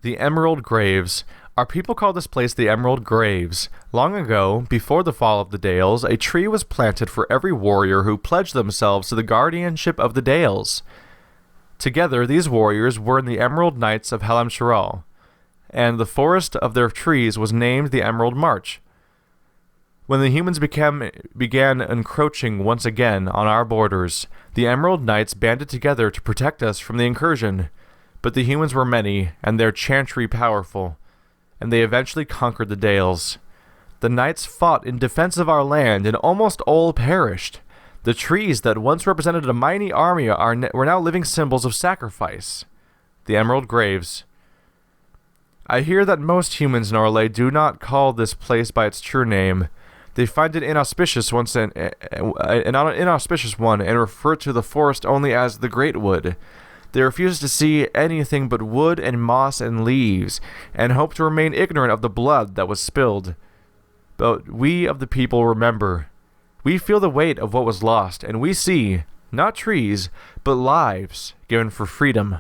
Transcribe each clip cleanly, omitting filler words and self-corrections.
The Emerald Graves. Our people call this place the Emerald Graves. Long ago, before the fall of the Dales, a tree was planted for every warrior who pledged themselves to the guardianship of the Dales. Together, these warriors were in the Emerald Knights of Helm Shiral, and the forest of their trees was named the Emerald March. When the humans began encroaching once again on our borders, the Emerald Knights banded together to protect us from the incursion. But the humans were many, and their chantry powerful, and they eventually conquered the Dales. The knights fought in defense of our land, and almost all perished. The trees that once represented a mighty army were now living symbols of sacrifice. The Emerald Graves. I hear that most humans in Orlais do not call this place by its true name. They find it inauspicious an inauspicious one, and refer to the forest only as the Great Wood. They refuse to see anything but wood and moss and leaves, and hope to remain ignorant of the blood that was spilled. But we of the people remember. We feel the weight of what was lost, and we see, not trees, but lives given for freedom.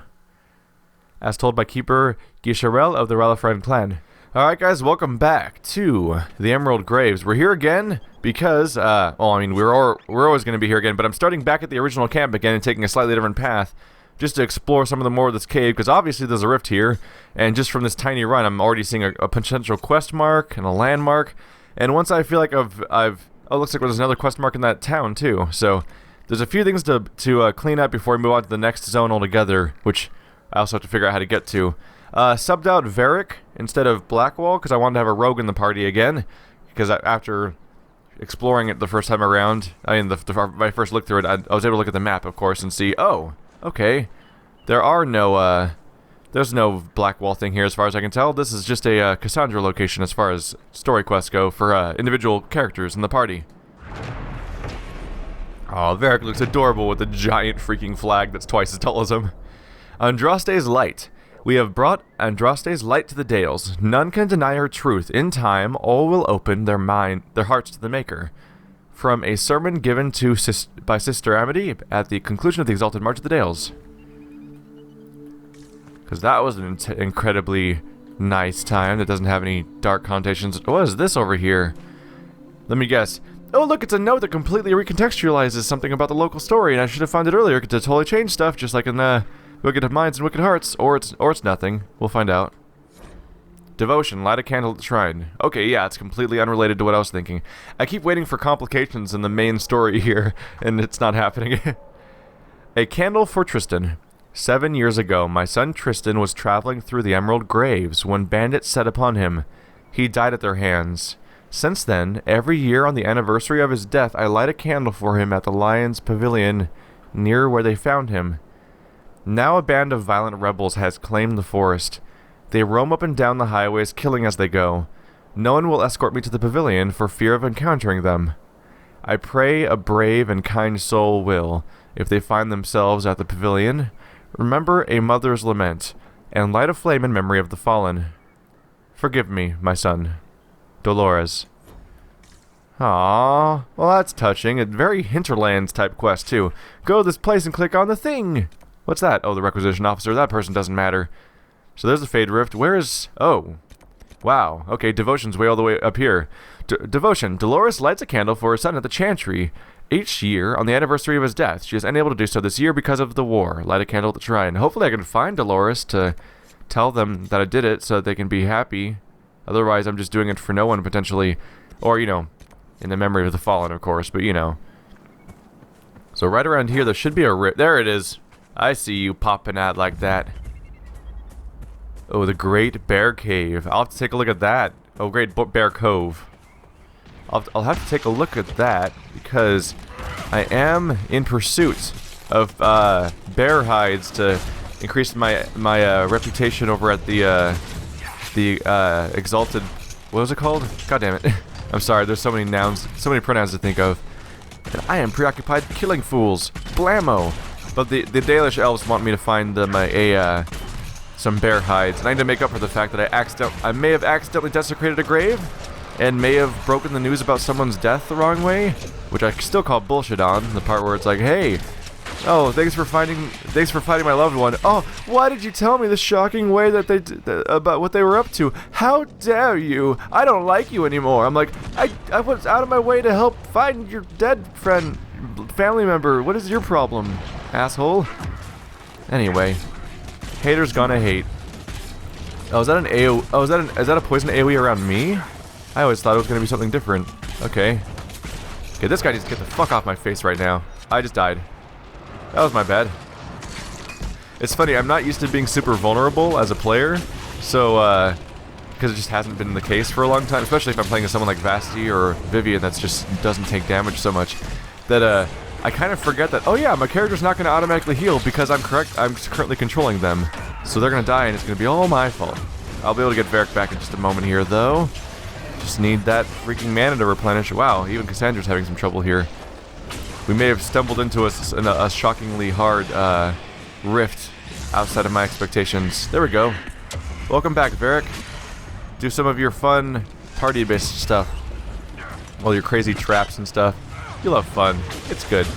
As told by Keeper Guicharel of the Ralafran clan. Alright guys, welcome back to the Emerald Graves. We're here again because, we're always going to be here again, but I'm starting back at the original camp again and taking a slightly different path, just to explore some of the more of this cave, because obviously there's a rift here, and just from this tiny run, I'm already seeing a potential quest mark and a landmark, and once I feel like oh, it looks like there's another quest mark in that town too, so there's a few things to clean up before we move on to the next zone altogether, which I also have to figure out how to get to. Subbed out Varric instead of Blackwall, because I wanted to have a rogue in the party again, because after exploring it the first time around, my first look through it, I was able to look at the map, of course, and see, oh, okay, there's no Blackwall thing here as far as I can tell. This is just a Cassandra location as far as story quests go for individual characters in the party. Oh, Varric looks adorable with a giant freaking flag that's twice as tall as him. Andraste's Light. We have brought Andraste's light to the Dales. None can deny her truth. In time, all will open their hearts to the Maker. From a sermon given by Sister Amity at the conclusion of the Exalted March of the Dales. Because that was an incredibly nice time that doesn't have any dark connotations. What is this over here? Let me guess. Oh look, it's a note that completely recontextualizes something about the local story, and I should have found it earlier to totally change stuff, just like in the Wicked Minds and Wicked Hearts, or it's nothing. We'll find out. Devotion, light a candle at the shrine. Okay, yeah, it's completely unrelated to what I was thinking. I keep waiting for complications in the main story here, and it's not happening. A candle for Tristan. 7 years ago, my son Tristan was traveling through the Emerald Graves when bandits set upon him. He died at their hands. Since then, every year on the anniversary of his death, I light a candle for him at the Lion's Pavilion, near where they found him. Now a band of violent rebels has claimed the forest. They roam up and down the highways, killing as they go. No one will escort me to the pavilion for fear of encountering them. I pray a brave and kind soul will, if they find themselves at the pavilion, remember a mother's lament, and light a flame in memory of the fallen. Forgive me, my son. Dolores. Aww, well that's touching. A very Hinterlands type quest too. Go to this place and click on the thing. What's that? Oh, the requisition officer. That person doesn't matter. So there's the Fade Rift. Where is... Oh. Wow. Okay, Devotion's way all the way up here. Devotion. Dolores lights a candle for her son at the Chantry. Each year, on the anniversary of his death, she is unable to do so this year because of the war. Light a candle at the shrine. Hopefully I can find Dolores to tell them that I did it so that they can be happy. Otherwise, I'm just doing it for no one, potentially. Or, you know, in the memory of the fallen, of course, but you know. So right around here, there should be a rift. There it is. I see you popping out like that. Oh, the Great Bear Cave. I'll have to take a look at that. Oh, Great Bear Cove. I'll have to take a look at that because I am in pursuit of bear hides to increase my reputation over at the Exalted. What was it called? God damn it! I'm sorry. There's so many nouns, so many pronouns to think of. And I am preoccupied killing fools. Blammo! But the Dalish elves want me to find them some bear hides, and I need to make up for the fact that I may have accidentally desecrated a grave, and may have broken the news about someone's death the wrong way, which I still call bullshit on. The part where it's like, hey, Oh, thanks for finding my loved one. Oh, why did you tell me the shocking way that about what they were up to? How dare you? I don't like you anymore. I'm like, I was out of my way to help find your dead family member. What is your problem, asshole? Anyway, haters gonna hate. Oh, is that an AoE? Oh, is that a poison AoE around me? I always thought it was gonna be something different. Okay. Okay, this guy needs to get the fuck off my face right now. I just died. That was my bad. It's funny, I'm not used to being super vulnerable as a player, so, because it just hasn't been the case for a long time, especially if I'm playing as someone like Vasti or Vivian that's just doesn't take damage so much, that, I kind of forget that, oh yeah, my character's not going to automatically heal because I'm currently controlling them. So they're going to die and it's going to be all my fault. I'll be able to get Varric back in just a moment here, though. Just need that freaking mana to replenish. Wow, even Cassandra's having some trouble here. We may have stumbled into a shockingly hard rift outside of my expectations. There we go. Welcome back, Varric. Do some of your fun party-based stuff. All your crazy traps and stuff. You'll have fun. It's good.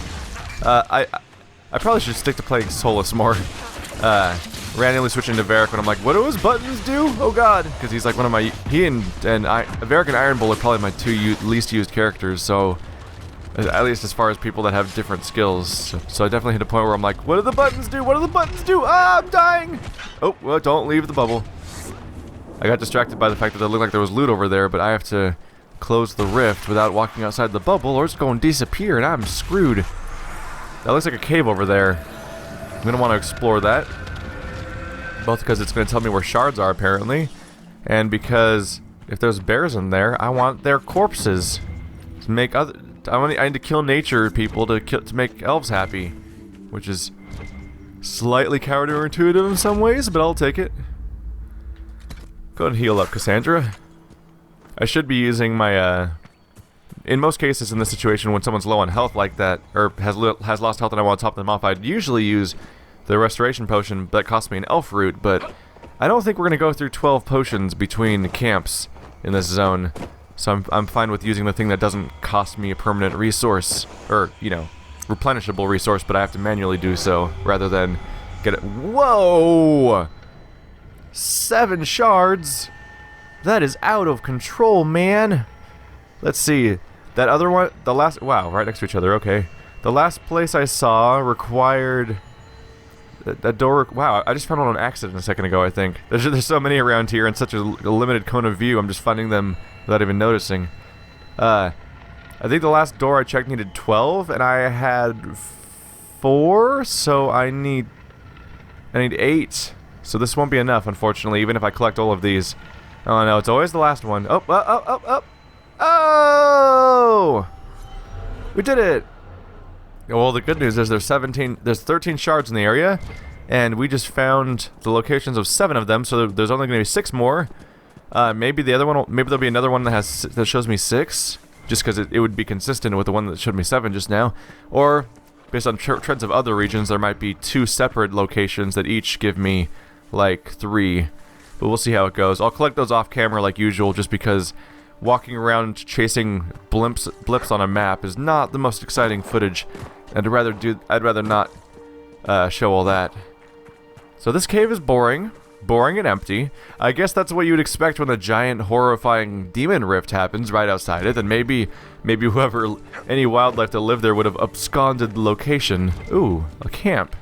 I probably should stick to playing Solus more. Randomly switching to Varric when I'm like, what do his buttons do? Oh god! Because he's like one of my... Varric and Iron Bull are probably my two least used characters, so... At least as far as people that have different skills. So I definitely hit a point where I'm like, what do the buttons do? What do the buttons do? Ah, I'm dying! Oh, well, don't leave the bubble. I got distracted by the fact that it looked like there was loot over there, but I have to close the rift without walking outside the bubble or it's going to disappear and I'm screwed. That looks like a cave over there. I'm going to want to explore that. Both because it's going to tell me where shards are, apparently, and because if there's bears in there, I want their corpses to make other... I need to kill nature people to make elves happy, which is slightly counterintuitive in some ways, but I'll take it. Go ahead and heal up, Cassandra. I should be using my, in most cases in this situation when someone's low on health like that, or has lost health and I want to top them off, I'd usually use the restoration potion that costs me an elf root, but I don't think we're going to go through 12 potions between camps in this zone. So I'm fine with using the thing that doesn't cost me a permanent resource, or, you know, replenishable resource, but I have to manually do so, rather than get it. Whoa! 7 shards? That is out of control, man! Let's see. That other one, the last, wow, right next to each other, okay. The last place I saw required... That door, wow, I just found one on accident a second ago, I think. There's so many around here and such a limited cone of view, I'm just finding them without even noticing. I think the last door I checked needed 12, and I had 4, so I need 8. So this won't be enough, unfortunately, even if I collect all of these. Oh no, it's always the last one. Oh, oh! We did it! Well, the good news is there's 13 shards in the area, and we just found the locations of 7 of them, so there's only going to be 6 more. Maybe the other one, maybe there'll be another one that shows me 6, just because it would be consistent with the one that showed me 7 just now. Or, based on trends of other regions, there might be 2 separate locations that each give me, like, 3. But we'll see how it goes. I'll collect those off camera like usual, just because walking around chasing blips on a map is not the most exciting footage. I'd rather not show all that. So this cave is boring and empty. I guess that's what you would expect when the giant, horrifying demon rift happens right outside it. And maybe any wildlife that lived there would have absconded the location. Ooh, a camp.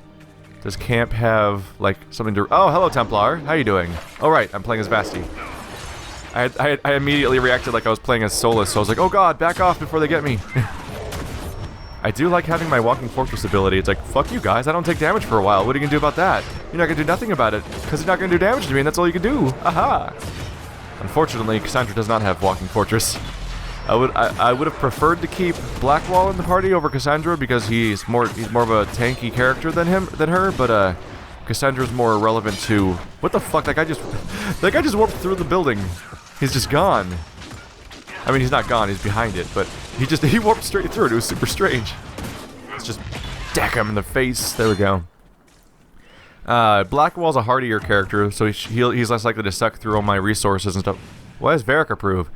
Does camp have like something to? Oh, hello, Templar. How you doing? Oh right, I'm playing as Vasti. I immediately reacted like I was playing as Solus, so I was like, oh god, back off before they get me. I do like having my Walking Fortress ability. It's like, fuck you guys, I don't take damage for a while. What are you gonna do about that? You're not gonna do nothing about it, because you're not gonna do damage to me, and that's all you can do. Aha! Unfortunately, Cassandra does not have Walking Fortress. I would have preferred to keep Blackwall in the party over Cassandra, because he's more of a tanky character than her, but Cassandra's more relevant to... What the fuck? That guy just warped through the building. He's just gone. I mean, he's not gone, he's behind it, but he warped straight through it. It was super strange. Let's just deck him in the face. There we go. Blackwall's a hardier character, so he's less likely to suck through all my resources and stuff. Why does Varric approve?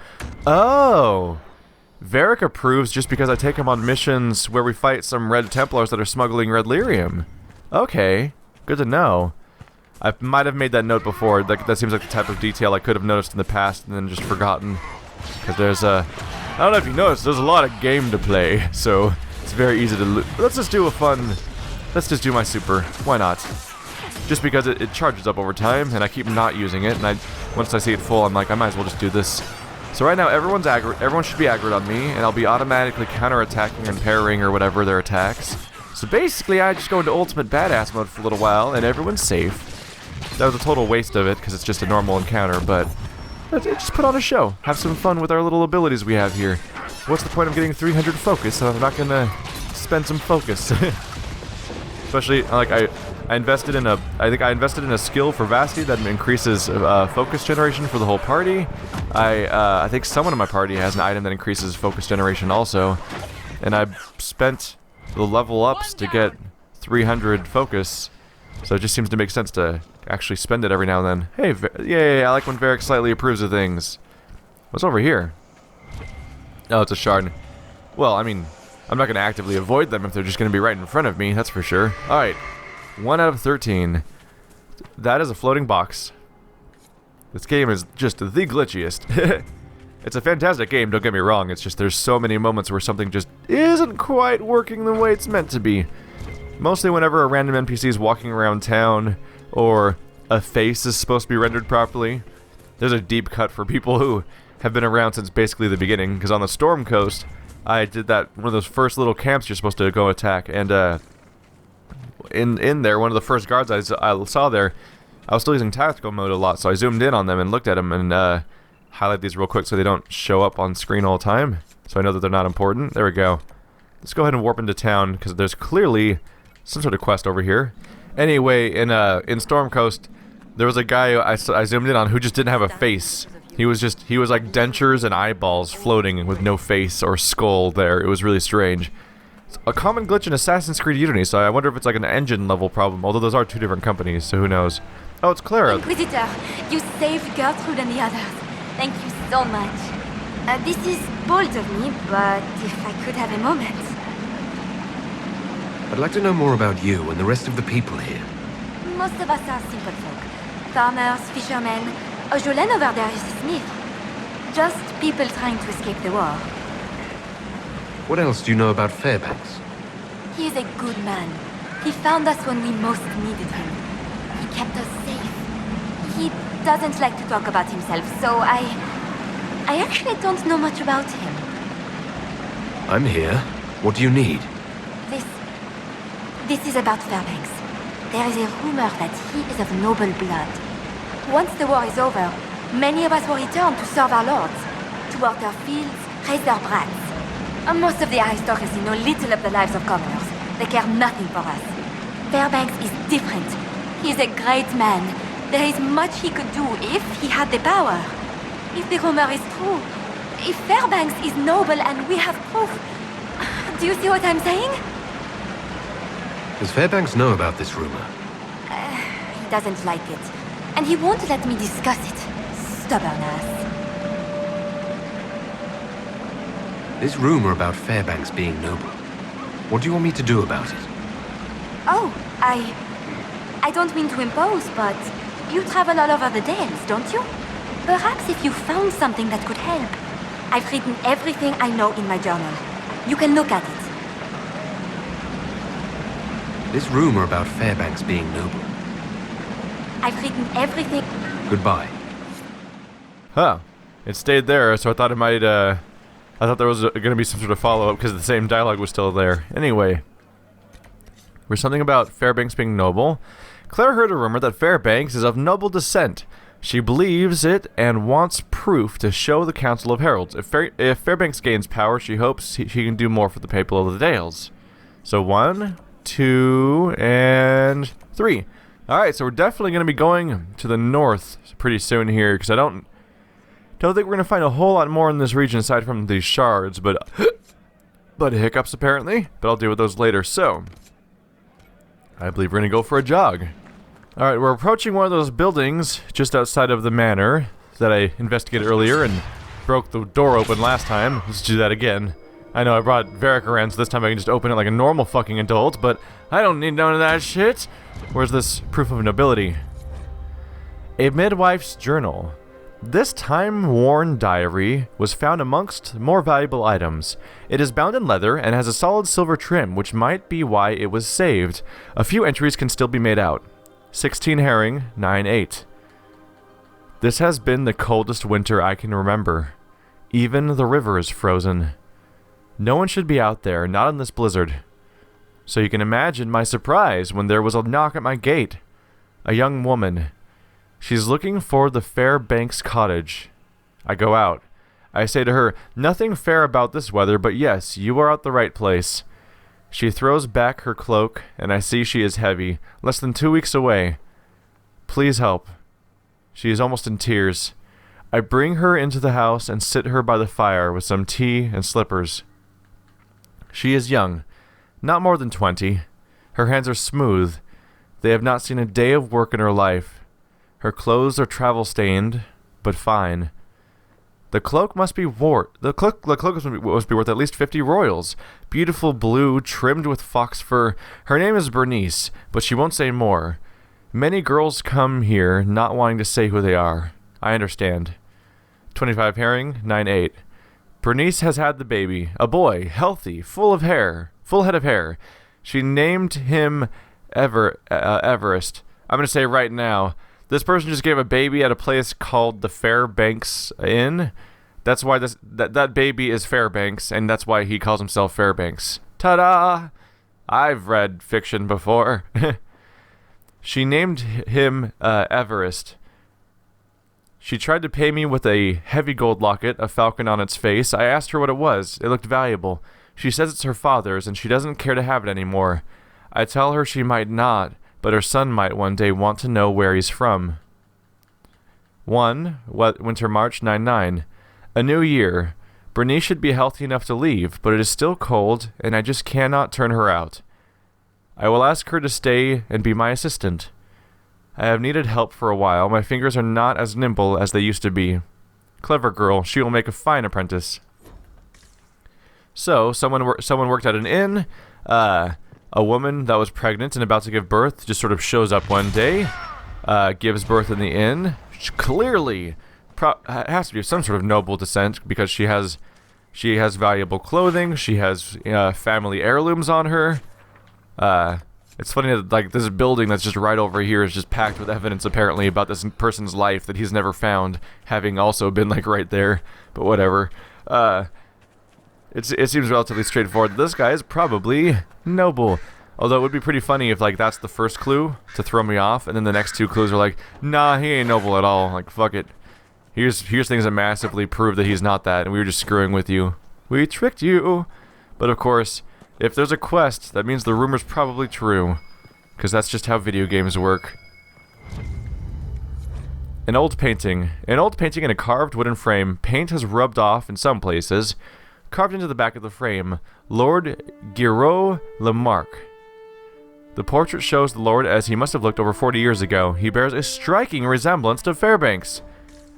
Oh! Varric approves just because I take him on missions where we fight some Red Templars that are smuggling red lyrium. Okay, good to know. I might have made that note before. That seems like the type of detail I could have noticed in the past and then just forgotten. Because there's a... I don't know if you noticed, there's a lot of game to play, so it's very easy to let's just do a fun... Let's just do my super. Why not? Just because it charges up over time, and I keep not using it, and once I see it full, I'm like, I might as well just do this. So right now, everyone should be aggroed on me, and I'll be automatically counter-attacking and parrying or whatever their attacks. So basically, I just go into ultimate badass mode for a little while, and everyone's safe. That was a total waste of it, because it's just a normal encounter, but just put on a show. Have some fun with our little abilities we have here. What's the point of getting 300 focus if I'm not gonna spend some focus? Especially, like, I invested in a skill for Vasti that increases focus generation for the whole party. I think someone in my party has an item that increases focus generation also, and I spent the level ups to get 300 focus, so it just seems to make sense to actually spend it every now and then. Hey, yay, I like when Varric slightly approves of things. What's over here? Oh, it's a shard. Well, I mean, I'm not going to actively avoid them if they're just going to be right in front of me, that's for sure. Alright, 1 out of 13. That is a floating box. This game is just the glitchiest. It's a fantastic game, don't get me wrong, it's just there's so many moments where something just isn't quite working the way it's meant to be. Mostly whenever a random NPC is walking around town, or a face is supposed to be rendered properly. There's a deep cut for people who have been around since basically the beginning, because on the Storm Coast, I did that, one of those first little camps you're supposed to go attack, and in there, one of the first guards I saw there, I was still using tactical mode a lot, so I zoomed in on them and looked at them and highlight these real quick so they don't show up on screen all the time, so I know that they're not important. There we go. Let's go ahead and warp into town, because there's clearly some sort of quest over here. Anyway, in Storm Coast, there was a guy I zoomed in on who just didn't have a face. He was like dentures and eyeballs floating with no face or skull there. It was really strange. It's a common glitch in Assassin's Creed Unity, so I wonder if it's like an engine level problem, although those are two different companies, so who knows. Oh, it's Clara. Inquisitor, you saved Gertrude and the others. Thank you so much. This is bold of me, but if I could have a moment. I'd like to know more about you and the rest of the people here. Most of us are simple folk. Farmers, fishermen. Jolene over there is a smith. Just people trying to escape the war. What else do you know about Fairbanks? He is a good man. He found us when we most needed him. He kept us safe. He doesn't like to talk about himself, so I actually don't know much about him. I'm here. What do you need? This is about Fairbanks. There is a rumor that he is of noble blood. Once the war is over, many of us will return to serve our lords, to work their fields, raise their brats. Most of the aristocracy know little of the lives of commoners. They care nothing for us. Fairbanks is different. He is a great man. There is much he could do if he had the power. If the rumor is true, if Fairbanks is noble and we have proof... Do you see what I'm saying? Does Fairbanks know about this rumor? He doesn't like it. And he won't let me discuss it. Stubborn ass. This rumor about Fairbanks being noble. What do you want me to do about it? Oh, I don't mean to impose, but you travel all over the Dales, don't you? Perhaps if you found something that could help. I've written everything I know in my journal. You can look at it. This rumor about Fairbanks being noble. I've written everything. Goodbye. Huh. It stayed there, so I thought it might, I thought there was going to be some sort of follow-up because the same dialogue was still there. Anyway. There's something about Fairbanks being noble. Claire heard a rumor that Fairbanks is of noble descent. She believes it and wants proof to show the Council of Heralds. If Fairbanks gains power, she hopes she can do more for the people of the Dales. So 1, 2, and 3. Alright, so we're definitely going to be going to the north pretty soon here, because I don't think we're going to find a whole lot more in this region aside from these shards, but hiccups apparently. But I'll deal with those later, so I believe we're going to go for a jog. Alright, we're approaching one of those buildings just outside of the manor that I investigated earlier, and broke the door open last time. Let's do that again. I know I brought Varric around, so this time I can just open it like a normal fucking adult, but I don't need none of that shit. Where's this proof of nobility? A midwife's journal. This time-worn diary was found amongst more valuable items. It is bound in leather and has a solid silver trim, which might be why it was saved. A few entries can still be made out. 16 herring, 9/8. This has been the coldest winter I can remember. Even the river is frozen. No one should be out there, not in this blizzard. So you can imagine my surprise when there was a knock at my gate. A young woman. She's looking for the Fairbanks cottage. I go out. I say to her, nothing fair about this weather, but yes, you are at the right place. She throws back her cloak, and I see she is heavy, less than 2 weeks away. Please help. She is almost in tears. I bring her into the house and sit her by the fire with some tea and slippers. She is young, not more than 20. Her hands are smooth. They have not seen a day of work in her life. Her clothes are travel-stained, but fine. The cloak must be worth at least 50 royals. Beautiful blue, trimmed with fox fur. Her name is Bernice, but she won't say more. Many girls come here not wanting to say who they are. I understand. 25 herring, 9/8. Bernice has had the baby. A boy, healthy, full head of hair. She named him Everest. I'm going to say right now, this person just gave a baby at a place called the Fairbanks Inn. That's why that baby is Fairbanks, and that's why he calls himself Fairbanks. Ta-da! I've read fiction before. She named him Everest. She tried to pay me with a heavy gold locket, a falcon on its face. I asked her what it was. It looked valuable. She says it's her father's, and she doesn't care to have it anymore. I tell her she might not, but her son might one day want to know where he's from. Winter March 9/9. A new year. Bernice should be healthy enough to leave, but it is still cold, and I just cannot turn her out. I will ask her to stay and be my assistant. I have needed help for a while. My fingers are not as nimble as they used to be. Clever girl. She will make a fine apprentice. So, someone worked at an inn. A woman that was pregnant and about to give birth just sort of shows up one day, gives birth in the inn. She clearly has to be of some sort of noble descent because she has valuable clothing. She has family heirlooms on her. It's funny that like this building that's just right over here is just packed with evidence apparently about this person's life that he's never found, having also been like right there. But whatever. It seems relatively straightforward. This guy is probably noble. Although it would be pretty funny if like that's the first clue to throw me off, and then the next two clues are like, nah, he ain't noble at all. Like fuck it. Here's things that massively prove that he's not that, and we were just screwing with you. We tricked you. But of course, if there's a quest, that means the rumor's probably true. Because that's just how video games work. An old painting. An old painting in a carved wooden frame. Paint has rubbed off in some places. Carved into the back of the frame. Lord Giraud Lamarck. The portrait shows the Lord as he must have looked over 40 years ago. He bears a striking resemblance to Fairbanks.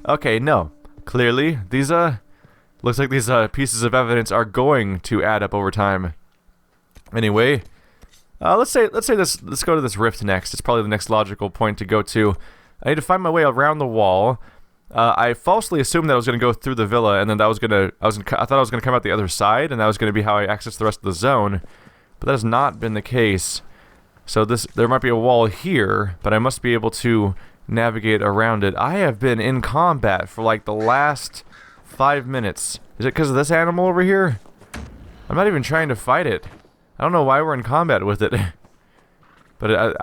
Okay, no. Clearly, these, looks like these, pieces of evidence are going to add up over time. Anyway, let's go to this rift next. It's probably the next logical point to go to. I need to find my way around the wall. I falsely assumed that I was going to go through the villa, and then I thought I was going to come out the other side, and that was going to be how I access the rest of the zone. But that has not been the case. So there might be a wall here, but I must be able to navigate around it. I have been in combat for like the last 5 minutes. Is it because of this animal over here? I'm not even trying to fight it. I don't know why we're in combat with it. But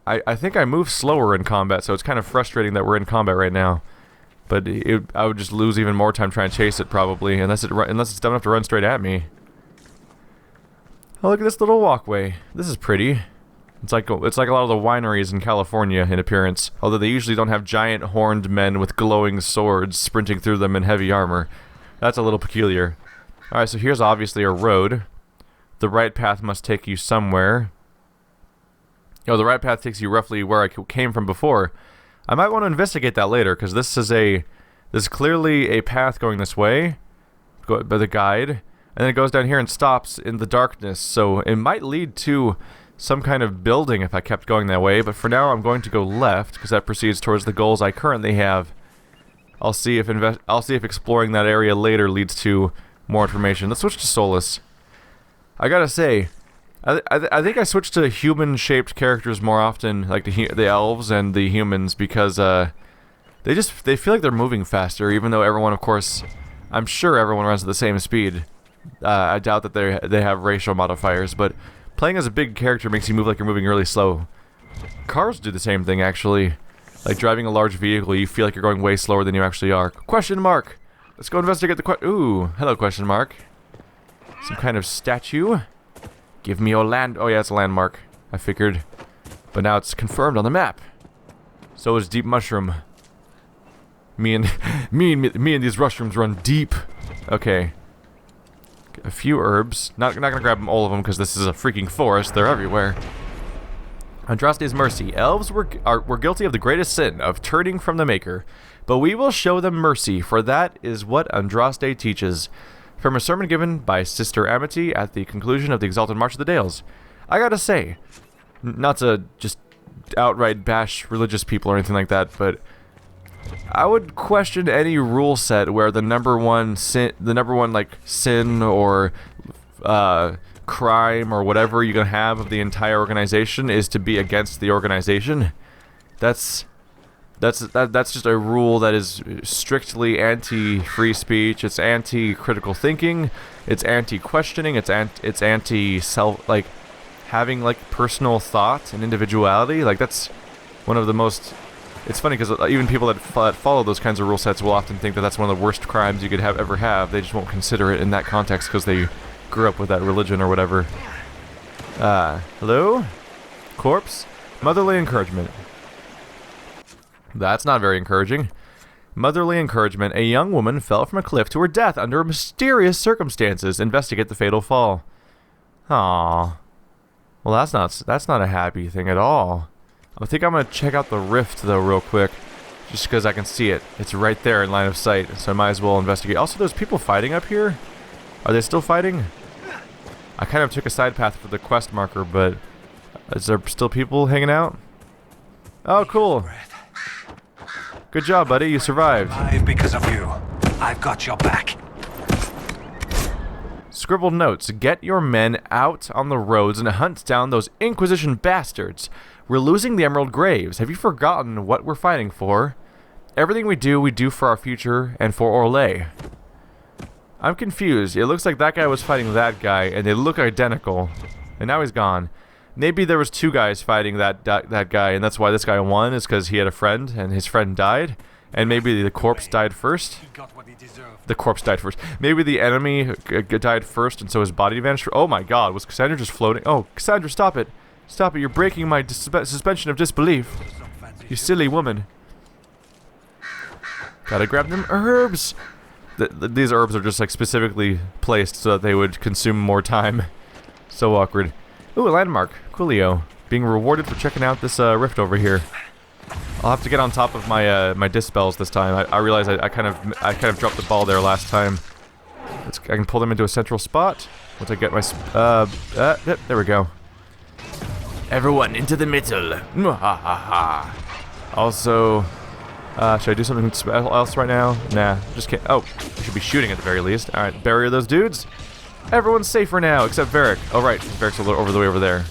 I think I move slower in combat, so it's kind of frustrating that we're in combat right now. But I would just lose even more time trying to chase it, probably, unless it's dumb enough to run straight at me. Oh, look at this little walkway. This is pretty. It's like a lot of the wineries in California in appearance, although they usually don't have giant horned men with glowing swords sprinting through them in heavy armor. That's a little peculiar. Alright, so here's obviously a road. The right path must take you somewhere. Oh, the right path takes you roughly where I came from before. I might want to investigate that later, because this is There's clearly a path going this way, by the guide, and then it goes down here and stops in the darkness, so it might lead to some kind of building if I kept going that way, but for now I'm going to go left, because that proceeds towards the goals I currently have. I'll see if exploring that area later leads to more information. Let's switch to Solus. I gotta say, I think I switched to human-shaped characters more often, like the elves and the humans, because they feel like they're moving faster, even though everyone, of course, I'm sure everyone runs at the same speed. I doubt that they have racial modifiers, but playing as a big character makes you move like you're moving really slow. Cars do the same thing, actually. Like driving a large vehicle, you feel like you're going way slower than you actually are. Question mark! Let's go investigate the ooh, hello, question mark. Some kind of statue. Give me your land. Oh yeah, it's a landmark. I figured. But now it's confirmed on the map. So is Deep Mushroom. Me and these mushrooms run deep. Okay. A few herbs. Not gonna grab them, all of them, because this is a freaking forest. They're everywhere. Andraste's mercy. Elves were guilty of the greatest sin, of turning from the Maker. But we will show them mercy, for that is what Andraste teaches. From a sermon given by Sister Amity at the conclusion of the Exalted March of the Dales. I gotta say, not to just outright bash religious people or anything like that, but I would question any rule set where the number one like sin or crime or whatever you're gonna have of the entire organization is to be against the organization. That's just a rule that is strictly anti-free speech. It's anti-critical thinking. It's anti-questioning. It's anti-self, like having like personal thought and individuality. Like that's one of the most. It's funny because even people that follow those kinds of rule sets will often think that that's one of the worst crimes you could ever have. They just won't consider it in that context because they grew up with that religion or whatever. Hello? Corpse? Motherly encouragement. That's not very encouraging. Motherly encouragement. A young woman fell from a cliff to her death under mysterious circumstances. Investigate the fatal fall. Aww. Well, that's not a happy thing at all. I think I'm gonna check out the rift though real quick, just because I can see it. It's right there in line of sight, so I might as well investigate. Also, there's people fighting up here. Are they still fighting? I kind of took a side path for the quest marker, but is there still people hanging out? Oh, cool. Good job, buddy. You survived. Because of you, I've got your back. Scribbled notes. Get your men out on the roads and hunt down those Inquisition bastards. We're losing the Emerald Graves. Have you forgotten what we're fighting for? Everything we do for our future and for Orlais. I'm confused. It looks like that guy was fighting that guy, and they look identical. And now he's gone. Maybe there was two guys fighting that guy, and that's why this guy won, is because he had a friend, and his friend died. And maybe the corpse died first. The corpse died first. Maybe the enemy died first, and so his body vanished. Oh my god, was Cassandra just floating? Oh, Cassandra, stop it. Stop it, you're breaking my suspension of disbelief. You silly woman. Gotta grab them herbs. These herbs are just like specifically placed so that they would consume more time. So awkward. Ooh, a landmark. Coolio. Being rewarded for checking out this rift over here. I'll have to get on top of my my dispels this time. I realize I kind of dropped the ball there last time. I can pull them into a central spot. Once I get my yep, there we go. Everyone into the middle. Also, should I do something else right now? Nah, just can't. Oh, I should be shooting at the very least. All right, bury those dudes. Everyone's safer now, except Varric. Oh right, Varric's over the way over there.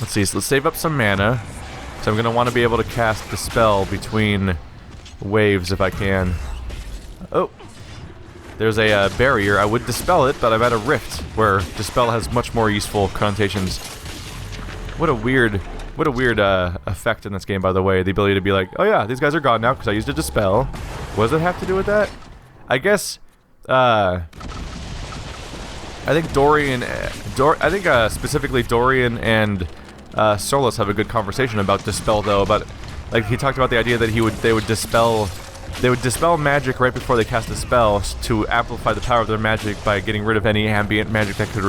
Let's see. So let's save up some mana. So I'm gonna want to be able to cast Dispel between waves if I can. Oh, there's a barrier. I would Dispel it, but I'm at a rift where Dispel has much more useful connotations. What a weird effect in this game, by the way. The ability to be like, oh yeah, these guys are gone now because I used a Dispel. What does it have to do with that? I guess, I think specifically Dorian and Solus have a good conversation about Dispel, though. About, like, he talked about the idea that they would dispel magic right before they cast a spell to amplify the power of their magic by getting rid of any ambient magic that could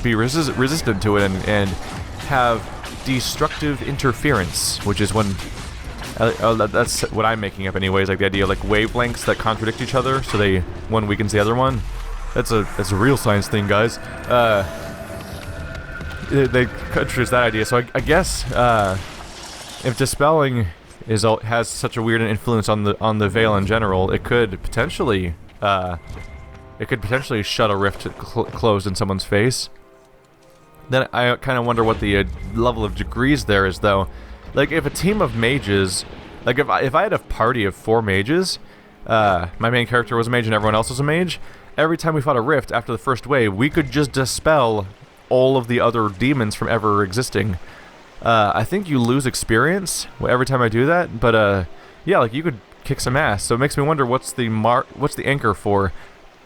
be resistant to it and have destructive interference, which is when That's what I'm making up anyways, like the idea of like wavelengths that contradict each other, so one weakens the other one. That's a real science thing, guys. They introduced that idea, so I guess if dispelling has such a weird influence on the veil in general, it could potentially shut a rift closed in someone's face. Then I kind of wonder what the level of degrees there is, though. Like, if a team of mages, like if I had a party of 4 mages, my main character was a mage and everyone else was a mage, every time we fought a rift after the first wave, we could just dispel all of the other demons from ever existing. I think you lose experience every time I do that, but yeah, like you could kick some ass. So it makes me wonder what's the anchor for.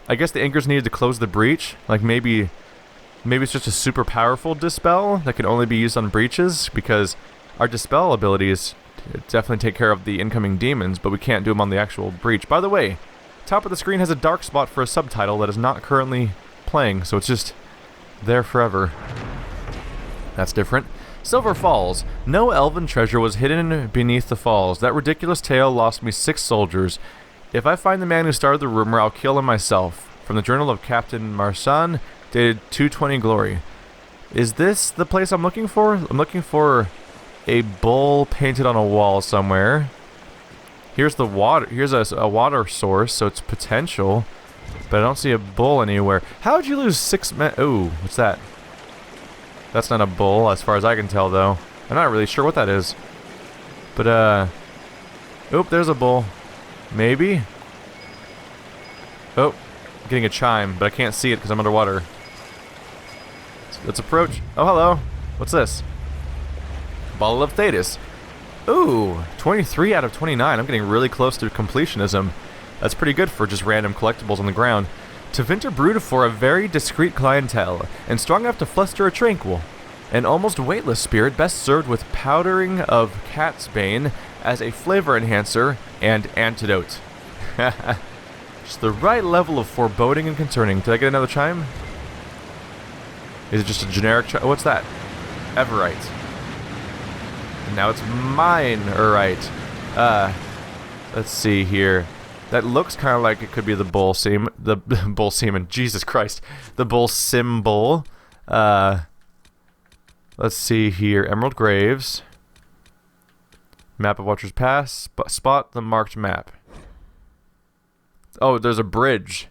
I guess the anchor's needed to close the breach. Like maybe it's just a super powerful dispel that can only be used on breaches, because our dispel abilities definitely take care of the incoming demons, but we can't do them on the actual breach. By the way, top of the screen has a dark spot for a subtitle that is not currently playing, so it's just there forever. That's different. Silver Falls. No elven treasure was hidden beneath the falls. That ridiculous tale lost me 6 soldiers. If I find the man who started the rumor, I'll kill him myself. From the Journal of Captain Marsan, dated 220 Glory. Is this the place I'm looking for? I'm looking for a bull painted on a wall somewhere. Here's the water. Here's a water source, so it's potential. But I don't see a bull anywhere. How'd you lose 6 men? Ooh, what's that? That's not a bull, as far as I can tell, though. I'm not really sure what that is. But, oop, there's a bull. Maybe? Oh, I'm getting a chime, but I can't see it because I'm underwater. Let's approach. Oh, hello. What's this? Bottle of Thetis. Ooh, 23 out of 29. I'm getting really close to completionism. That's pretty good for just random collectibles on the ground. To winter brewed for a very discreet clientele, and strong enough to fluster a tranquil. An almost weightless spirit best served with powdering of cat's bane as a flavor enhancer and antidote. Just the right level of foreboding and concerning. Did I get another chime? Is it just a generic chime? What's that? Everite. And now it's mine, alright. Let's see here. That looks kind of like it could be the bull seam, the bull semen. Jesus Christ, the bull symbol. Let's see here. Emerald Graves. Map of Watcher's Pass. Spot the marked map. Oh, there's a bridge.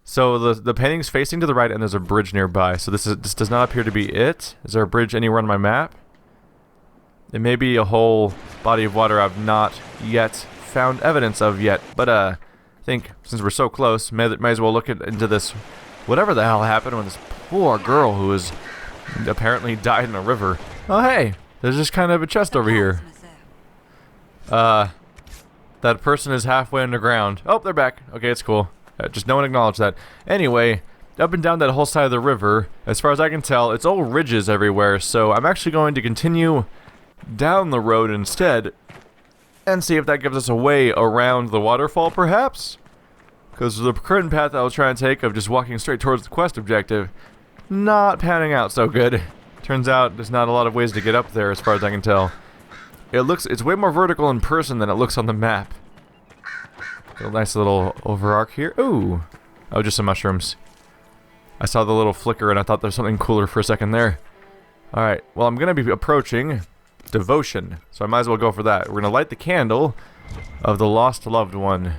So the painting's facing to the right, and there's a bridge nearby. So this does not appear to be it. Is there a bridge anywhere on my map? It may be a whole body of water I've not yet found evidence of yet, but I think since we're so close, may as well look into this. Whatever the hell happened with this poor girl who was apparently died in a river. Oh hey, there's just kind of a chest over here. That person is halfway underground. Oh, they're back. Okay, it's cool. Just no one acknowledged that. Anyway, up and down that whole side of the river, as far as I can tell, it's all ridges everywhere. So I'm actually going to continue down the road instead, and see if that gives us a way around the waterfall, perhaps? Because the current path I was trying to take of just walking straight towards the quest objective, not panning out so good. Turns out there's not a lot of ways to get up there, as far as I can tell. It's way more vertical in person than it looks on the map. A nice little over arc here. Ooh! Oh, just some mushrooms. I saw the little flicker and I thought there was something cooler for a second there. Alright, well I'm going to be approaching devotion, so I might as well go for that. We're going to light the candle of the lost loved one.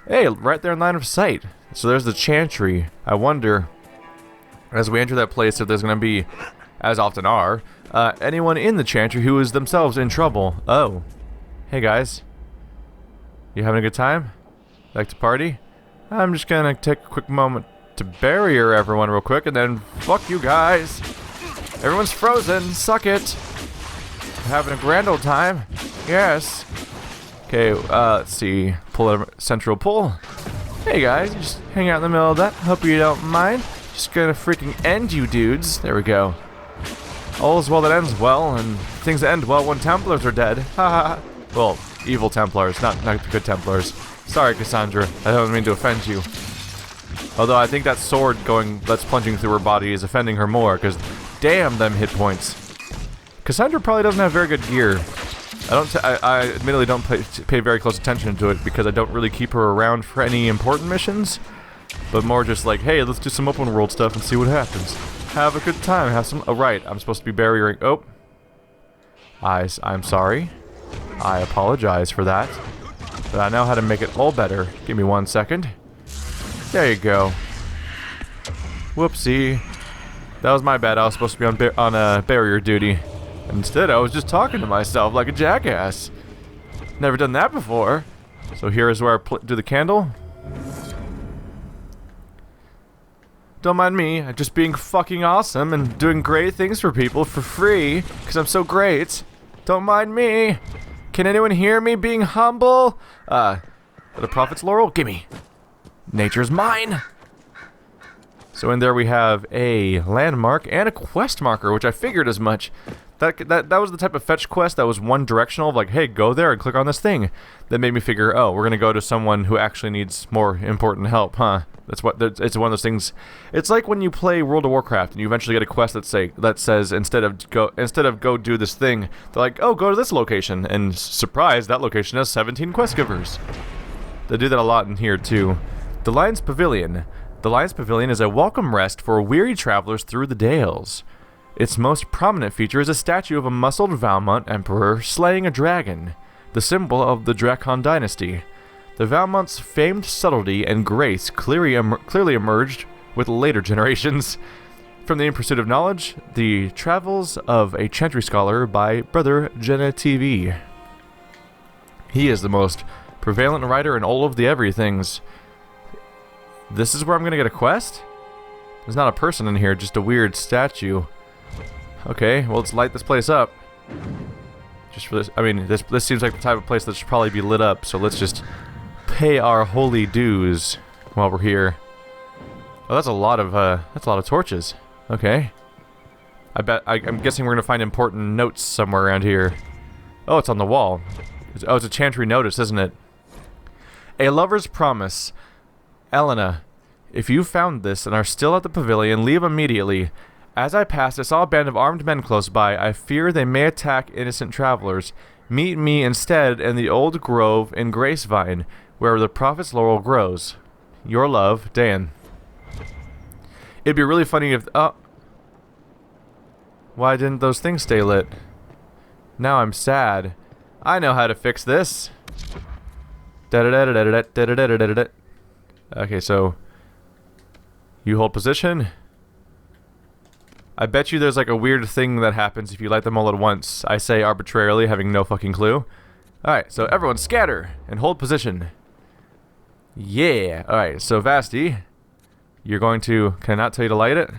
Hey, right there in line of sight. So there's the chantry. I wonder, as we enter that place, if there's going to be, as often are, anyone in the chantry who is themselves in trouble. Oh. Hey guys. You having a good time? Like to party? I'm just going to take a quick moment to bury everyone real quick, and then fuck you guys. Everyone's frozen. Suck it. Having a grand old time. Yes. Okay, let's see. Pull a central pull. Hey guys, just hang out in the middle of that. Hope you don't mind. Just gonna freaking end you dudes. There we go. All's well that ends well, and things that end well when Templars are dead. Haha. Well, evil Templars, not the good Templars. Sorry, Cassandra. I don't mean to offend you. Although I think that sword that's plunging through her body is offending her more, because damn them hit points. Cassandra probably doesn't have very good gear. I admittedly don't pay very close attention to it because I don't really keep her around for any important missions, but more just like, hey, let's do some open world stuff and see what happens. Have a good time. Have some. Oh, right. I'm supposed to be barriering. Oh, I'm sorry. I apologize for that. But I know how to make it all better. Give me 1 second. There you go. Whoopsie. That was my bad. I was supposed to be on barrier duty. Instead, I was just talking to myself like a jackass. Never done that before. So here is where I do the candle. Don't mind me. I'm just being fucking awesome and doing great things for people for free because I'm so great. Don't mind me. Can anyone hear me being humble? The prophet's laurel? Gimme. Nature's mine. So in there we have a landmark and a quest marker, which I figured as much. That was the type of fetch quest that was one directional, of like, hey, go there and click on this thing. That made me figure, oh, we're gonna go to someone who actually needs more important help, huh? It's one of those things. It's like when you play World of Warcraft and you eventually get a quest that says instead of go do this thing, they're like, oh, go to this location, and surprise, that location has 17 quest givers. They do that a lot in here too. The Lion's Pavilion. The Lion's Pavilion is a welcome rest for weary travelers through the Dales. Its most prominent feature is a statue of a muscled Valmont emperor slaying a dragon, the symbol of the Drakon dynasty. The Valmont's famed subtlety and grace clearly emerged with later generations. From the In Pursuit of Knowledge, The Travels of a Chantry Scholar by Brother Jenna TV. He is the most prevalent writer in all of the everythings. This is where I'm gonna get a quest? There's not a person in here, just a weird statue. Okay, well, let's light this place up. Just for this, I mean, this seems like the type of place that should probably be lit up, so let's just pay our holy dues while we're here. Oh, that's a lot of torches. Okay. I'm guessing we're gonna find important notes somewhere around here. Oh, it's on the wall. It's a chantry notice, isn't it? A lover's promise. Elena, if you found this and are still at the pavilion, leave immediately. As I passed, I saw a band of armed men close by. I fear they may attack innocent travelers. Meet me instead in the old grove in Gracevine, where the prophet's laurel grows. Your love, Dan. It'd be really funny if... why didn't those things stay lit? Now I'm sad. I know how to fix this. Okay, so... you hold position. I bet you there's like a weird thing that happens if you light them all at once. I say arbitrarily, having no fucking clue. Alright, so everyone scatter and hold position. Yeah. Alright, so Vasti, you're going to... can I not tell you to light it?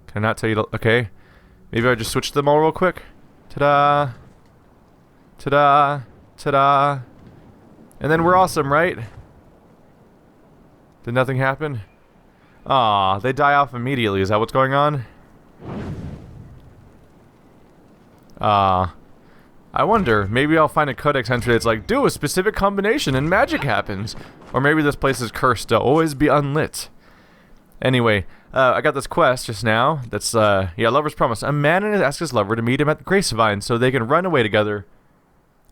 Can I not tell you to... okay. Maybe I just switch them all real quick. Ta-da. Ta-da. Ta-da. And then we're awesome, right? Did nothing happen? Aw, they die off immediately. Is that what's going on? I wonder. Maybe I'll find a codex entry that's like, do a specific combination and magic happens. Or maybe this place is cursed to always be unlit. Anyway, I got this quest just now. That's, yeah, Lover's Promise. A man asks his lover to meet him at the Gracevine so they can run away together.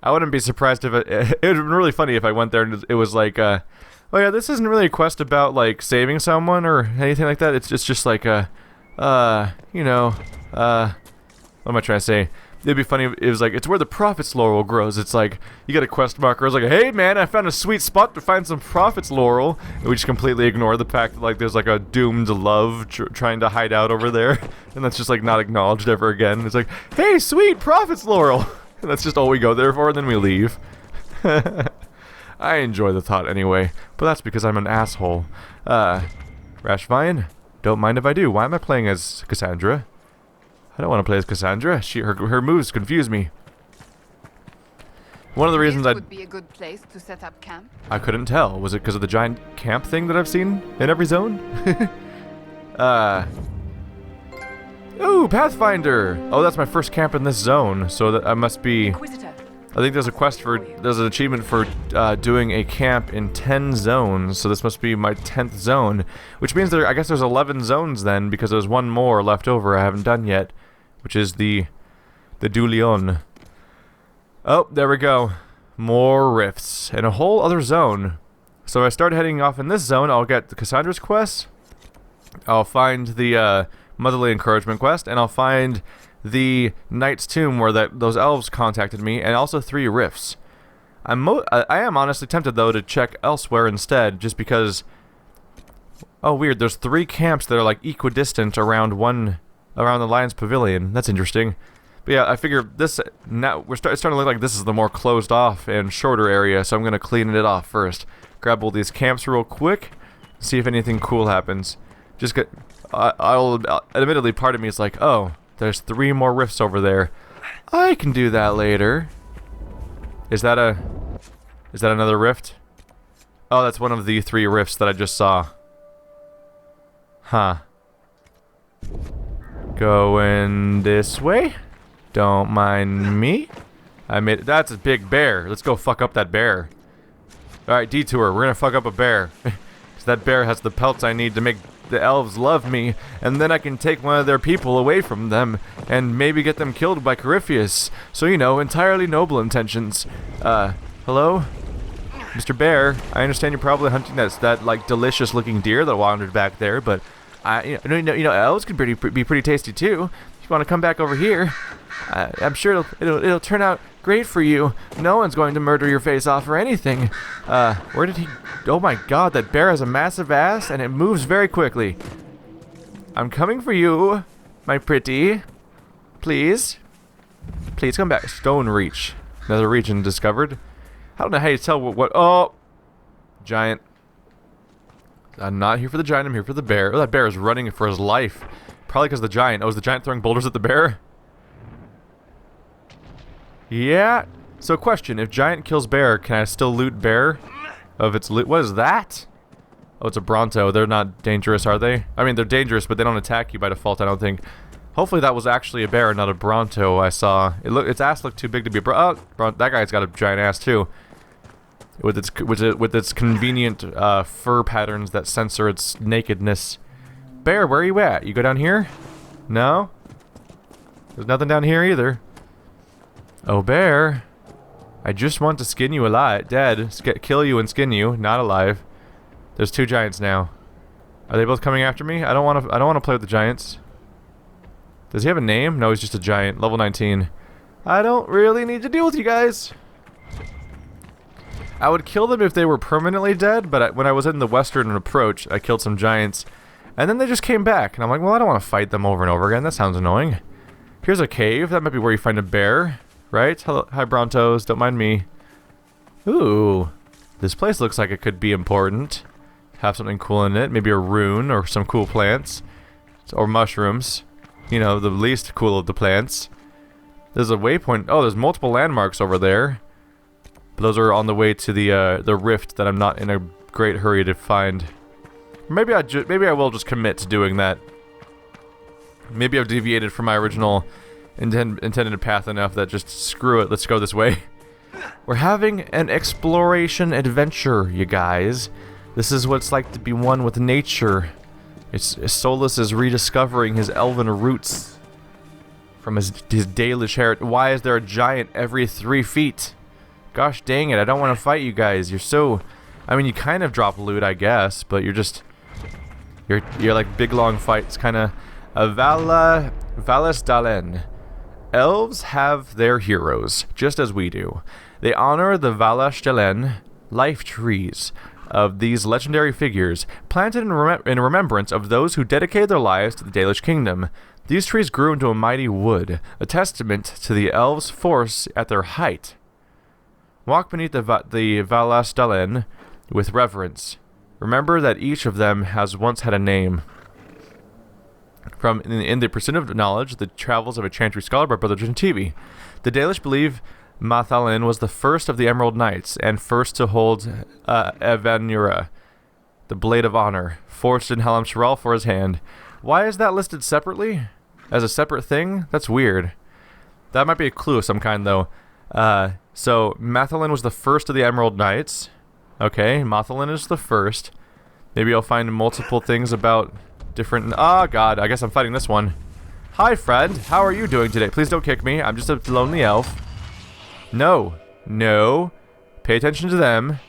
I wouldn't be surprised if it would have been really funny if I went there and it was like, oh yeah, this isn't really a quest about, like, saving someone or anything like that. It's just like, you know, what am I trying to say? It'd be funny if it was like, it's where the prophet's laurel grows. It's like, you get a quest marker. It's like, hey man, I found a sweet spot to find some prophet's laurel. And we just completely ignore the fact that, like, there's like a doomed love trying to hide out over there. And that's just, like, not acknowledged ever again. It's like, hey, sweet prophet's laurel. And that's just all we go there for, and then we leave. I enjoy the thought anyway, but that's because I'm an asshole. Rashvine, don't mind if I do. Why am I playing as Cassandra? I don't want to play as Cassandra. Her moves confuse me. One of the reasons would be a good place to set up camp. I couldn't tell. Was it because of the giant camp thing that I've seen in every zone? Ooh, Pathfinder! Oh, that's my first camp in this zone, so that I must be... Inquisitor. I think there's a quest for... there's an achievement for doing a camp in 10 zones, so this must be my 10th zone, which means I guess there's 11 zones then, because there's one more left over I haven't done yet, which is the The Dulion. Oh, there we go. More rifts. And a whole other zone. So if I start heading off in this zone, I'll get the Cassandra's quest. I'll find the Motherly Encouragement quest. And I'll find the Knight's Tomb where those elves contacted me. And also 3 rifts. I am honestly tempted, though, to check elsewhere instead. Just because... Oh, weird. There's 3 camps that are, like, equidistant around the Lion's Pavilion. That's interesting. But yeah, I figure this... Now, we're starting to look like this is the more closed-off and shorter area, so I'm going to clean it off first. Grab all these camps real quick. See if anything cool happens. Just get... admittedly, part of me is like, oh, there's 3 more rifts over there. I can do that later. Is that another rift? Oh, that's one of the 3 rifts that I just saw. Huh. Going this way? Don't mind me. That's a big bear. Let's go fuck up that bear. Alright, detour. We're gonna fuck up a bear. Because that bear has the pelts I need to make the elves love me. And then I can take one of their people away from them. And maybe get them killed by Corypheus. So, you know, entirely noble intentions. Hello? Mr. Bear, I understand you're probably hunting that like delicious looking deer that wandered back there, but you know elves can be pretty tasty too. If you want to come back over here, I'm sure it'll turn out great for you. No one's going to murder your face off or anything. Where did he? Oh my God, that bear has a massive ass and it moves very quickly. I'm coming for you, my pretty. Please come back. Stone Reach, another region discovered. I don't know how you tell what. Oh, giant. I'm not here for the giant. I'm here for the bear. Oh, that bear is running for his life. Probably because the giant. Oh, is the giant throwing boulders at the bear? Yeah. So, question: if giant kills bear, can I still loot bear of its loot? What is that? Oh, it's a Bronto. They're not dangerous, are they? I mean, they're dangerous, but they don't attack you by default. I don't think. Hopefully, that was actually a bear, not a Bronto. I saw its ass looked too big to be a that guy's got a giant ass too. With its convenient fur patterns that censor its nakedness. Bear, where are you at? You go down here? No? There's nothing down here either. Oh, bear. I just want to skin you alive. Dead. Kill you and skin you. Not alive. There's 2 giants now. Are they both coming after me? I don't want to play with the giants. Does he have a name? No, he's just a giant. Level 19. I don't really need to deal with you guys. I would kill them if they were permanently dead, but when I was in the western approach, I killed some giants. And then they just came back, and I'm like, well, I don't want to fight them over and over again. That sounds annoying. Here's a cave. That might be where you find a bear, right? Hello, hi, Brontos. Don't mind me. Ooh. This place looks like it could be important. Have something cool in it. Maybe a rune or some cool plants. Or mushrooms. You know, the least cool of the plants. There's a waypoint. Oh, there's multiple landmarks over there. But those are on the way to the rift that I'm not in a great hurry to find. Maybe I will just commit to doing that. Maybe I've deviated from my original intended path enough that just screw it, let's go this way. We're having an exploration adventure, you guys. This is what it's like to be one with nature. Solus is rediscovering his elven roots from his Dalish heritage. Why is there a giant every 3 feet? Gosh dang it, I don't want to fight you guys. You're so... I mean, you kind of drop loot, I guess, but you're just... You're like big long fights, kind of... Valas Dalen. Elves have their heroes, just as we do. They honor the Valas Dalen life trees of these legendary figures, planted in remembrance of those who dedicated their lives to the Dalish kingdom. These trees grew into a mighty wood, a testament to the elves' force at their height. Walk beneath the Valas Dalen with reverence. Remember that each of them has once had a name. From In the Pursuit of Knowledge, the Travels of a Chantry Scholar by Brother Gentivi. The Dalish believe Mathalin was the first of the Emerald Knights, and first to hold Evanura, the Blade of Honor, forged in Helm Shiral for his hand. Why is that listed separately? As a separate thing? That's weird. That might be a clue of some kind, though. So, Mathalin was the first of the Emerald Knights. Okay, Mathalin is the first. Maybe I'll find multiple things about different... Oh, God, I guess I'm fighting this one. Hi, friend. How are you doing today? Please don't kick me. I'm just a lonely elf. No. No. Pay attention to them.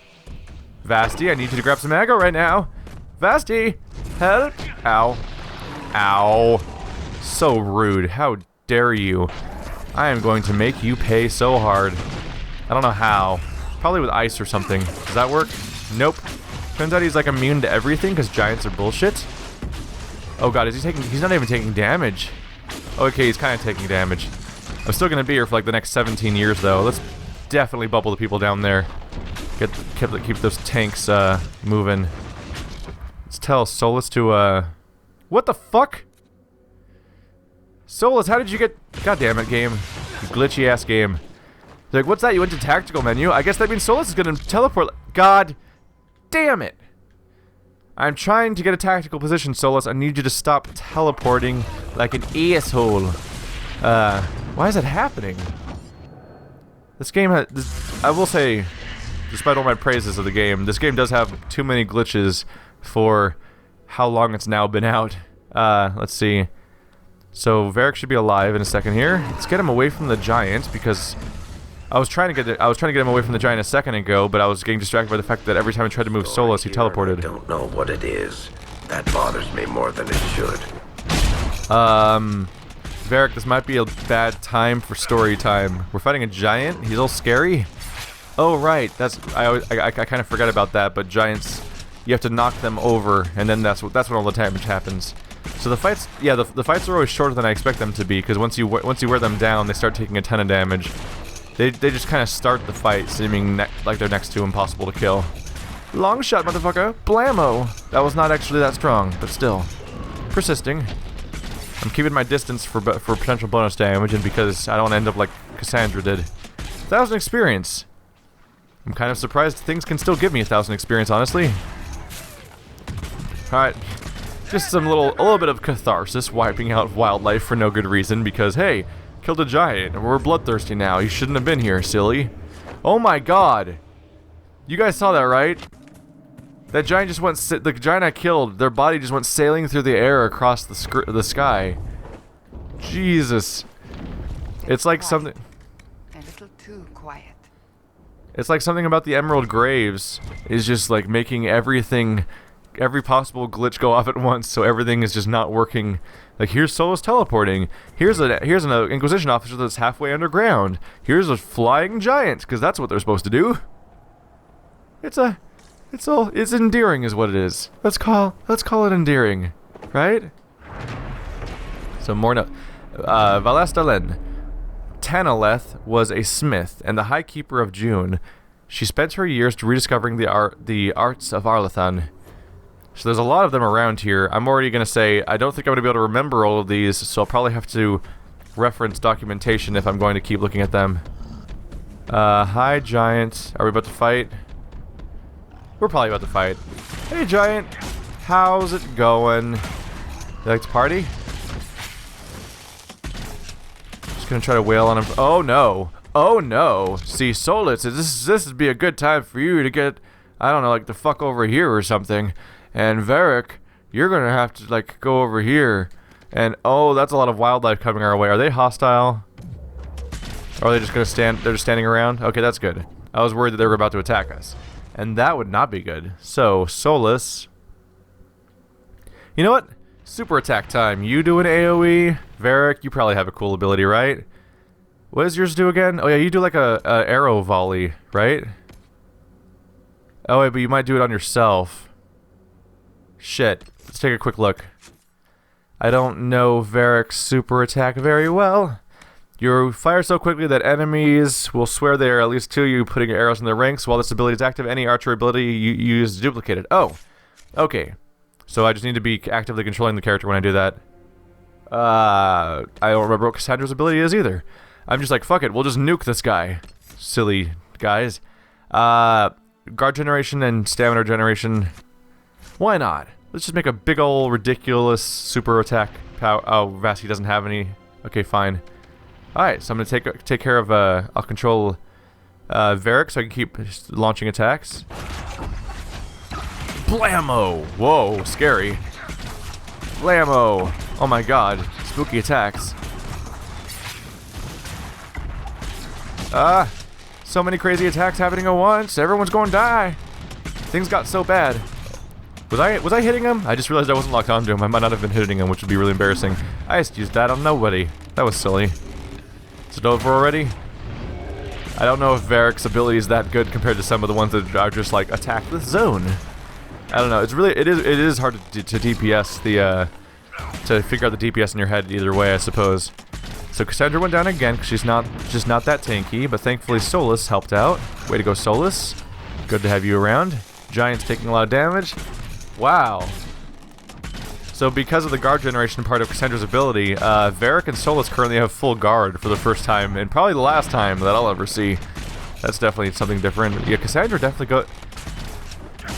Vasti, I need you to grab some aggro right now. Vasti, help. Ow. Ow. So rude. How dare you? I am going to make you pay so hard. I don't know how. Probably with ice or something. Does that work? Nope. Turns out he's like immune to everything because giants are bullshit. Oh god, is he taking... He's not even taking damage. Okay, he's kind of taking damage. I'm still going to be here for like the next 17 years though. Let's definitely bubble the people down there. Keep those tanks moving. Let's tell Solus to what the fuck? Solus, how did you get... God damn it, game. You glitchy ass game. They're like, what's that? You went to tactical menu? I guess that means Solus is gonna teleport. God damn it. I'm trying to get a tactical position, Solus. I need you to stop teleporting like an asshole. Why is that happening? This game has... I will say, despite all my praises of the game, this game does have too many glitches for how long it's now been out. Let's see. So Varric should be alive in a second here. Let's get him away from the giant because I was trying to get him away from the giant a second ago, but I was getting distracted by the fact that every time I tried to move Solus, he teleported. I don't know what it is. That bothers me more than it should. Varric, this might be a bad time for story time. We're fighting a giant. He's all scary. Oh right, I kind of forgot about that. But giants, you have to knock them over, and then that's when all the damage happens. So the fights, yeah, the fights are always shorter than I expect them to be, because once you wear them down, they start taking a ton of damage. They just kind of start the fight, seeming like they're next to impossible to kill. Long shot, motherfucker! Blammo! That was not actually that strong, but still. Persisting. I'm keeping my distance for potential bonus damage, and because I don't end up like Cassandra did. 1,000 experience! I'm kind of surprised things can still give me 1,000 experience, honestly. Alright. Just a little bit of catharsis, wiping out wildlife for no good reason, because hey, killed a giant, and we're bloodthirsty now. You shouldn't have been here, silly. Oh my god! You guys saw that, right? That giant just went... The giant I killed, their body just went sailing through the air across the sky. Jesus. It's like something... A little too quiet. It's like something about the Emerald Graves is just like making everything... Every possible glitch go off at once, so everything is just not working. Like, here's Solus teleporting. Here's an Inquisition officer that's halfway underground. Here's a flying giant, because that's what they're supposed to do. It's endearing, is what it is. Let's call it endearing, right? So Morna, Valastalen, Tanaleth was a smith and the High Keeper of June. She spent her years rediscovering the arts of Arlathan. So there's a lot of them around here. I'm already going to say, I don't think I'm going to be able to remember all of these, so I'll probably have to reference documentation if I'm going to keep looking at them. Hi, Giant. Are we about to fight? We're probably about to fight. Hey, Giant. How's it going? You like to party? Just going to try to wail on him. Oh, no. Oh, no. See, Solus, this would be a good time for you to get, I don't know, like the fuck over here or something. And Varric, you're gonna have to like go over here. And oh, that's a lot of wildlife coming our way. Are they hostile? Or are they just gonna stand? They're just standing around? Okay, that's good. I was worried that they were about to attack us, and that would not be good. So Solus, you know what? Super attack time. You do an AOE. Varric, you probably have a cool ability, right? What does yours do again? Oh yeah, you do like a arrow volley, right? Oh wait, but you might do it on yourself. Shit. Let's take a quick look. I don't know Varric's super attack very well. You fire so quickly that enemies will swear they are at least two of you putting arrows in their ranks. While this ability is active, any archer ability you use is duplicated. Oh. Okay. So I just need to be actively controlling the character when I do that. I don't remember what Cassandra's ability is either. I'm just like, fuck it, we'll just nuke this guy. Silly guys. Guard generation and stamina generation. Why not? Let's just make a big ol' ridiculous super attack power. Oh, Vasti doesn't have any. Okay, fine. Alright, so I'm gonna take care of, I'll control, Varric so I can keep launching attacks. Blammo! Whoa, scary. Blammo! Oh my god. spooky attacks. So many crazy attacks happening at once. Everyone's going to die. Things got so bad. Was I hitting him? I just realized I wasn't locked onto him. I might not have been hitting him, which would be really embarrassing. I just used that on nobody. That was silly. Is it over already? I don't know if Varric's ability is that good compared to some of the ones that are just like attack this zone. I don't know. It is hard to DPS the to figure out the DPS in your head either way, I suppose. So Cassandra went down again because she's just not that tanky, but thankfully Solus helped out. Way to go, Solus. Good to have you around. Giant's taking a lot of damage. Wow. So because of the guard generation part of Cassandra's ability, Varric and Solus currently have full guard for the first time, and probably the last time that I'll ever see. That's definitely something different. Yeah, Cassandra definitely go...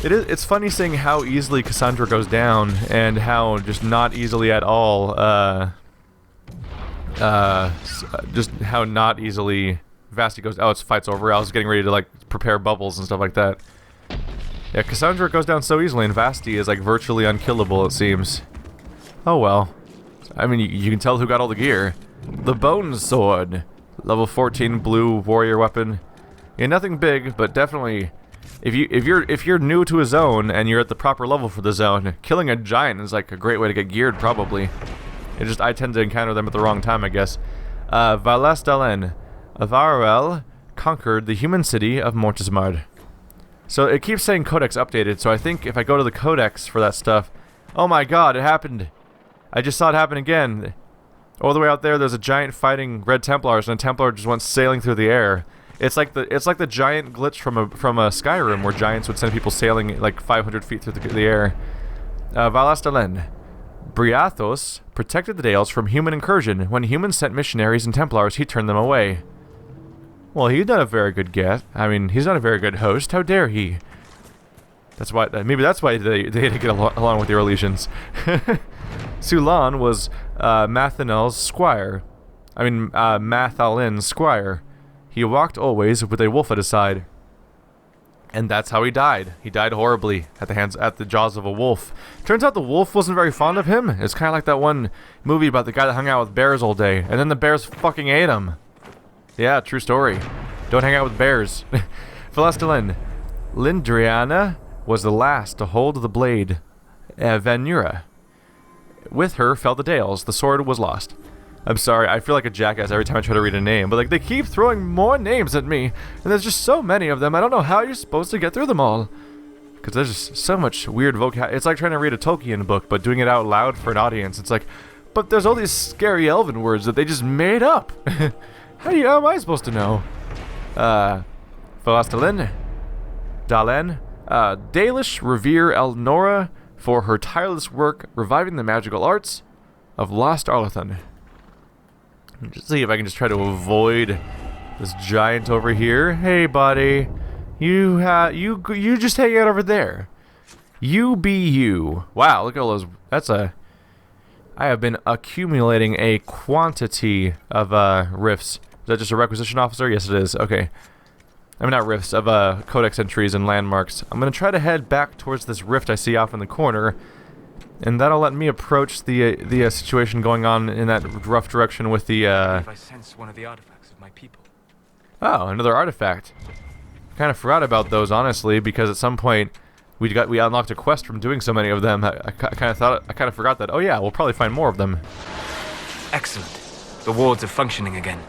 It's funny seeing how easily Cassandra goes down, and how just not easily at all, just how not easily Vasti goes... Oh, it's fight's over. I was getting ready to, like, prepare bubbles and stuff like that. Yeah, Cassandra goes down so easily, and Vasti is like virtually unkillable, it seems. Oh well. I mean, you can tell who got all the gear. The Bone Sword. Level 14 blue warrior weapon. Yeah, nothing big, but definitely... If you're new to a zone, and you're at the proper level for the zone, killing a giant is like a great way to get geared, probably. I tend to encounter them at the wrong time, I guess. Valastalen. Avarel conquered the human city of Mortismard. So it keeps saying codex updated, so I think if I go to the codex for that stuff... Oh my god, it happened! I just saw it happen again. All the way out there's a giant fighting Red Templars, and a Templar just went sailing through the air. It's like the giant glitch from a Skyrim, where giants would send people sailing like 500 feet through the air. Valastalen. Briathos protected the Dales from human incursion. When humans sent missionaries and Templars, he turned them away. Well, he's not a very good guest. I mean, he's not a very good host. How dare he? That's why. Maybe that's why they didn't get along with the Orlesians. Sulan was Mathanel's squire. I mean, Mathalin's squire. He walked always with a wolf at his side. And that's how he died. He died horribly at the jaws of a wolf. Turns out the wolf wasn't very fond of him. It's kind of like that one movie about the guy that hung out with bears all day, and then the bears fucking ate him. Yeah, true story. Don't hang out with bears. Valastalen. Lindriana was the last to hold the blade. Vanura. With her fell the Dales. The sword was lost. I'm sorry, I feel like a jackass every time I try to read a name, but like they keep throwing more names at me, and there's just so many of them, I don't know how you're supposed to get through them all. Because there's just so much weird vocab. It's like trying to read a Tolkien book, but doing it out loud for an audience. It's like, but there's all these scary elven words that they just made up. How am I supposed to know? Falastalin. Dalen. Dalish revere Elnora for her tireless work reviving the magical arts of Lost Arlathan. Just see if I can just try to avoid this giant over here. Hey, buddy. You just hang out over there. You be you. Wow, look at all those. I have been accumulating a quantity of rifts. Is that just a requisition officer? Yes, it is. Okay. I mean, not rifts, of codex entries and landmarks. I'm going to try to head back towards this rift I see off in the corner, and that'll let me approach the situation going on in that rough direction with the, I sense one of the artifacts of my people. Oh, another artifact. Kind of forgot about those, honestly, because at some point we unlocked a quest from doing so many of them. I kind of forgot that. Oh yeah, we'll probably find more of them. Excellent. The wards are functioning again.